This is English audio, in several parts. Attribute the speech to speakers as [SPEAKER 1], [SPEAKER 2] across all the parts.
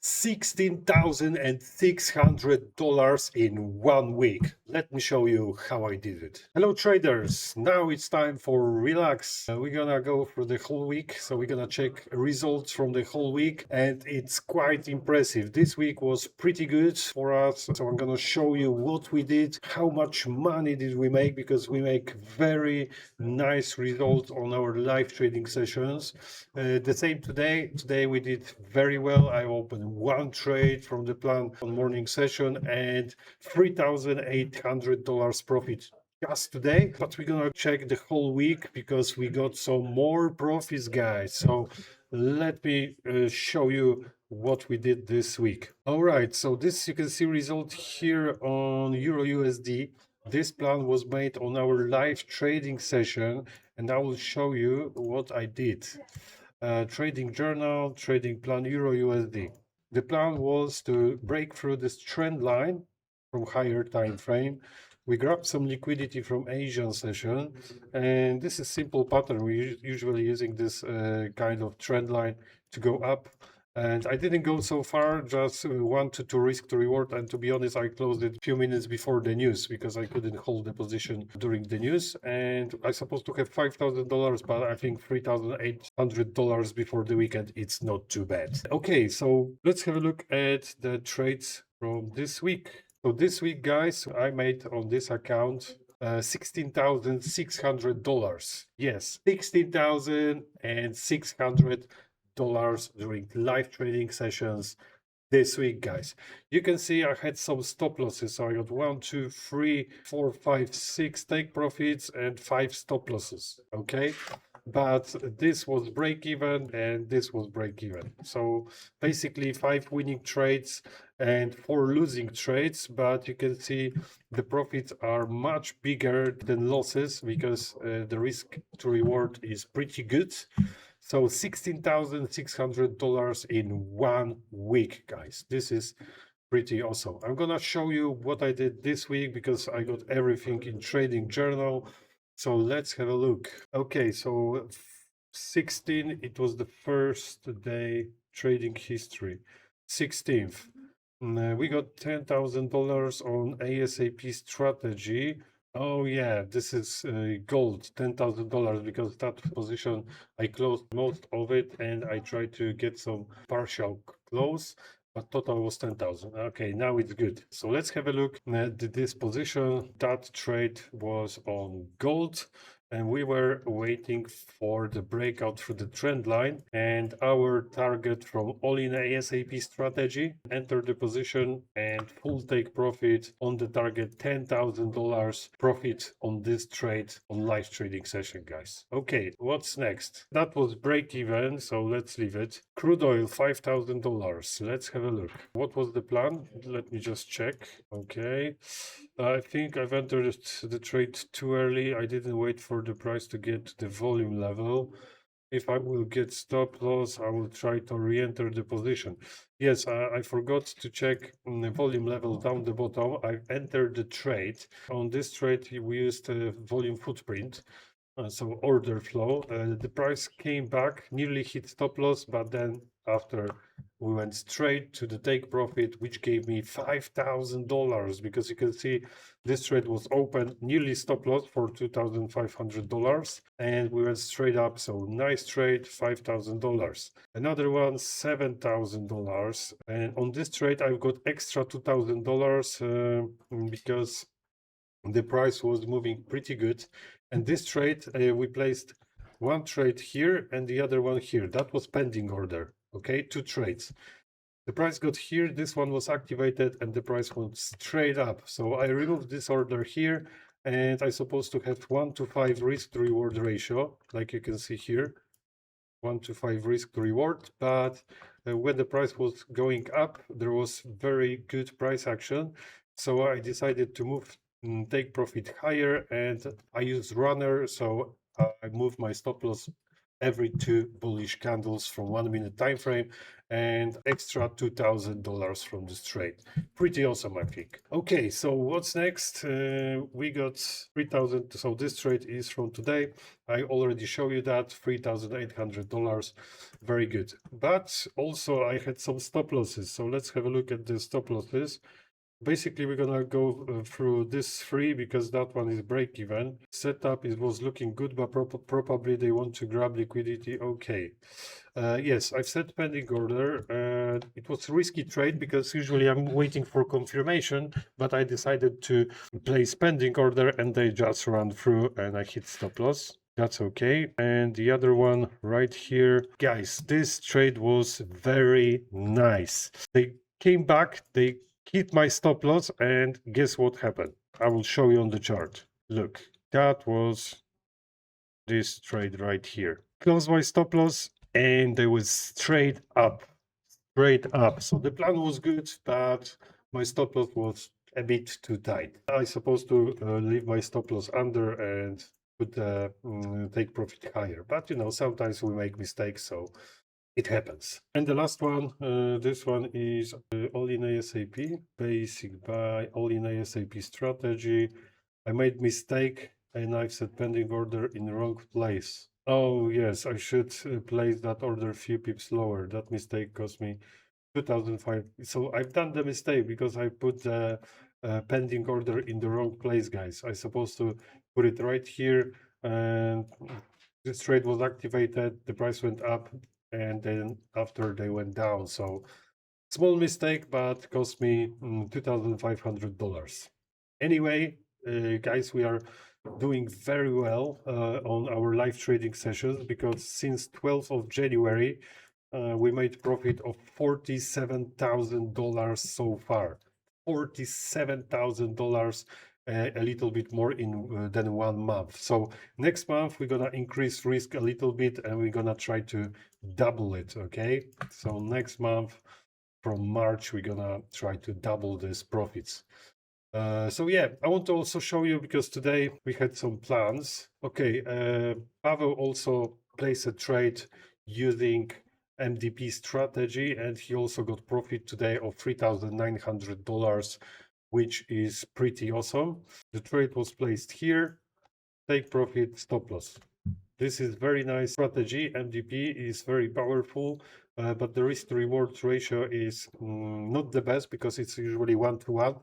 [SPEAKER 1] $16,600 in 1 week. Let me show you how I did it. Hello traders, now it's time for relax. We're gonna go through the whole week, so we're gonna check results from the whole week, and it's quite impressive. This week was pretty good for us, so I'm gonna show you what we did, how much money did we make, because we make very nice results on our live trading sessions. The same today. Today we did very well. I opened one trade from the plan on morning session and $3,800 profit just today. But we're gonna check the whole week because we got some more profits, guys. So let me show you what we did this week. All right, so this you can see result here on Euro USD. This plan was made on our live trading session, and I will show you what I did. Trading journal, trading plan, Euro USD. The plan was to break through this trend line from higher time frame. We grabbed some liquidity from Asian session, and this is simple pattern. We're usually using this kind of trend line to go up. And I didn't go so far, just wanted to risk to reward. And to be honest, I closed it a few minutes before the news because I couldn't hold the position during the news. And I supposed to have $5,000, but I think $3,800 before the weekend. It's not too bad. Okay, so let's have a look at the trades from this week. So this week, guys, I made on this account $16,600. Yes, $16,600 during live trading sessions this week, guys. You can see I had some stop losses. So I got 1, 2, 3, 4, 5, 6 take profits and 5 stop losses. Okay, but this was break even and this was break even. So basically 5 winning trades and 4 losing trades, but you can see the profits are much bigger than losses because the risk to reward is pretty good. So $16,600 in 1 week, guys. This is pretty awesome. I'm gonna show you what I did this week because I got everything in trading journal. So let's have a look. Okay, so 16, it was the first day trading history. 16th, we got $10,000 on ASAP strategy. Oh yeah, this is gold, $10,000, because that position I closed most of it and I tried to get some partial close, but total was 10,000. Okay, now it's good. So let's have a look at this position. That trade was on gold, and we were waiting for the breakout through the trend line, and our target from all-in ASAP strategy, enter the position and full take profit on the target, $10,000 profit on this trade on live trading session, guys. Okay, what's next? That was break even, so let's leave it. Crude oil, $5,000. Let's have a look. What was the plan? Let me just check. Okay, I think I've entered the trade too early. I didn't wait for the price to get to the volume level. If I will get stop loss, I will try to re-enter the position. Yes, I forgot to check the volume level down the bottom. I've entered the trade. On this trade, we used a volume footprint. So order flow, the price came back, nearly hit stop loss, but then after we went straight to the take profit, which gave me $5,000, because you can see this trade was open nearly stop loss for $2,500, and we went straight up. So nice trade, $5,000. Another one, $7,000, and on this trade I've got extra $2,000 because the price was moving pretty good. And this trade, we placed one trade here and the other one here. That was pending order. Okay, 2 trades. The price got here, this one was activated, and the price went straight up. So I removed this order here, and I'm supposed to have 1 to 5 risk to reward ratio, like you can see here. 1 to 5 risk to reward, but when the price was going up, there was very good price action. So I decided to move take profit higher, and I use runner, so I move my stop loss every 2 bullish candles from 1 minute time frame, and extra $2,000 from this trade. Pretty awesome, I think. Okay, so what's next? We got 3,000. So this trade is from today. I already show you that $3,800. Very good. But also I had some stop losses. So let's have a look at the stop losses. Basically, we're gonna go through this three because that one is break even. Setup, it was looking good, but probably they want to grab liquidity. Okay. Yes, I've set pending order. It was a risky trade because usually I'm waiting for confirmation, but I decided to place pending order and they just ran through and I hit stop loss. That's okay. And the other one right here, guys, this trade was very nice. They came back, they hit my stop loss, and guess what happened? I will show you on the chart. Look, that was this trade right here. Close my stop loss, and they was straight up. So the plan was good, but my stop loss was a bit too tight. I supposed to leave my stop loss under and put take profit higher. But you know, sometimes we make mistakes, so it happens. And the last one, this one is all in ASAP, basic buy, all in ASAP strategy. I made mistake and I've set pending order in the wrong place. Oh yes, I should place that order a few pips lower. That mistake cost me 2005. So I've done the mistake because I put the pending order in the wrong place, guys. I supposed to put it right here, and this trade was activated, the price went up, and then after they went down. So small mistake, but cost me $2,500. Anyway, guys, we are doing very well on our live trading sessions because since 12th of January, we made profit of $47,000 so far. $47,000, a little bit more in than 1 month. So next month we're gonna increase risk a little bit and we're gonna try to double it. Okay, so next month from March we're gonna try to double these profits. So yeah, I want to also show you because today we had some plans. Okay, Pavel also placed a trade using MDP strategy and he also got profit today of $3,900, which is pretty awesome. The trade was placed here, take profit, stop loss. This is very nice strategy. MDP is very powerful, but the risk to reward ratio is not the best because it's usually 1-to-1.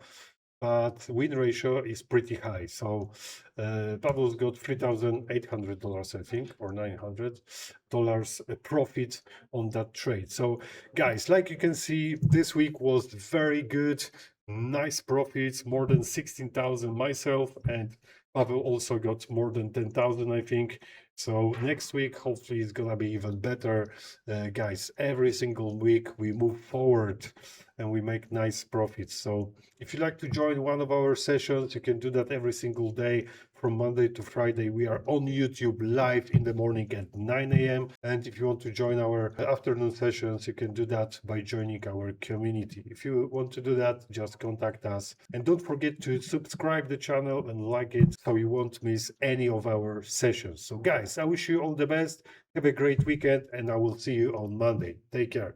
[SPEAKER 1] But win ratio is pretty high. So Pablo's got $3,800, I think, or $900 profit on that trade. So guys, like you can see, this week was very good. Nice profits, more than 16,000 myself, and Pavel also got more than 10,000, I think. So next week, hopefully it's gonna be even better. Guys, every single week we move forward and we make nice profits. So if you'd like to join one of our sessions, you can do that every single day from Monday to Friday. We are on YouTube live in the morning at 9 a.m. And if you want to join our afternoon sessions, you can do that by joining our community. If you want to do that, just contact us. And don't forget to subscribe the channel and like it so you won't miss any of our sessions. So guys, I wish you all the best. Have a great weekend and I will see you on Monday. Take care.